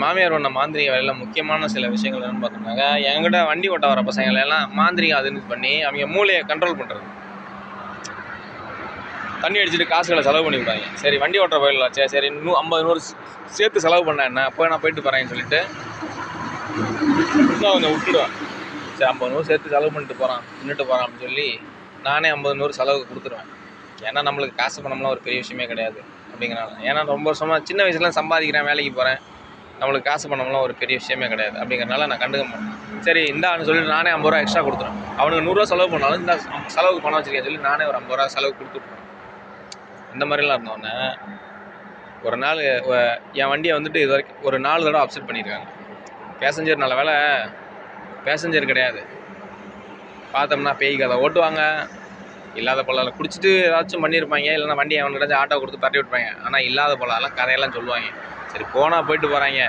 மாமியார் பண்ண மாந்திரிக வேலையில் முக்கியமான சில விஷயங்கள் என்னென்னு பார்த்தோம்னாக்கா, என்கிட்ட வண்டி ஓட்ட வர பசங்களெல்லாம் மாந்திரிகம் அதுன்னு பண்ணி அவங்க மூளையை கண்ட்ரோல் பண்ணுறது. தண்ணி அடிச்சுட்டு காசுகளை செலவு பண்ணி விட்டாங்க. சரி வண்டி ஓட்டுற பயிலாச்சே, சரி இன்னும் 50 100 சேர்த்து செலவு பண்ண என்ன, அப்போ நான் போயிட்டு போகிறேன்னு சொல்லிட்டு இன்னும் கொஞ்சம் விட்டுடுவேன். சரி 50 100 சேர்த்து செலவு பண்ணிட்டு போகிறான், நின்றுட்டு போகிறான் அப்படின்னு சொல்லி நானே 50 100 செலவுக்கு கொடுத்துருவேன். ஏன்னா நம்மளுக்கு காசு பணம்லாம் ஒரு பெரிய விஷயமே கிடையாது அப்படிங்கிறனால. ஏன்னா ரொம்ப வருஷமாக சின்ன வயசுலாம் சம்பாதிக்கிறேன், வேலைக்கு போகிறேன், நம்மளுக்கு காசு பணம்லாம் ஒரு பெரிய விஷயமே கிடையாது அப்படிங்கிறனால நான் கண்டுக்க மாட்டேன். சரி இந்தான்னு சொல்லிட்டு நானே 50 ரூபா எக்ஸ்ட்ரா கொடுத்துருவேன். அவனுக்கு 100 ரூபா செலவு பண்ணாலும் இந்த செலவுக்கு பணம் வச்சுருக்கேன்னு சொல்லி நானே ஒரு 50 ரூபா செலவு கொடுத்துட்ருவேன். இந்த மாதிரிலாம் இருந்தோடனே ஒரு நாள் என் வண்டியை வந்துட்டு இது வரைக்கும் ஒரு 4 தடவை அப்செட் பண்ணியிருக்காங்க. பேசஞ்சர் நல்ல வேலை பேசஞ்சர் கிடையாது, பார்த்தோம்னா பேய் கதை ஓட்டுவாங்க, இல்லாத பொருளால் குடிச்சிட்டு ஏதாச்சும் பண்ணியிருப்பாங்க, இல்லைன்னா வண்டியை அவனுக்கிட்ட ஆட்டோ கொடுத்து தட்டி விட்டுருப்பாங்க. ஆனால் இல்லாத பொருளாலாம் கதையெல்லாம் சொல்லுவாங்க. சரி போனால் போயிட்டு போகிறாங்க.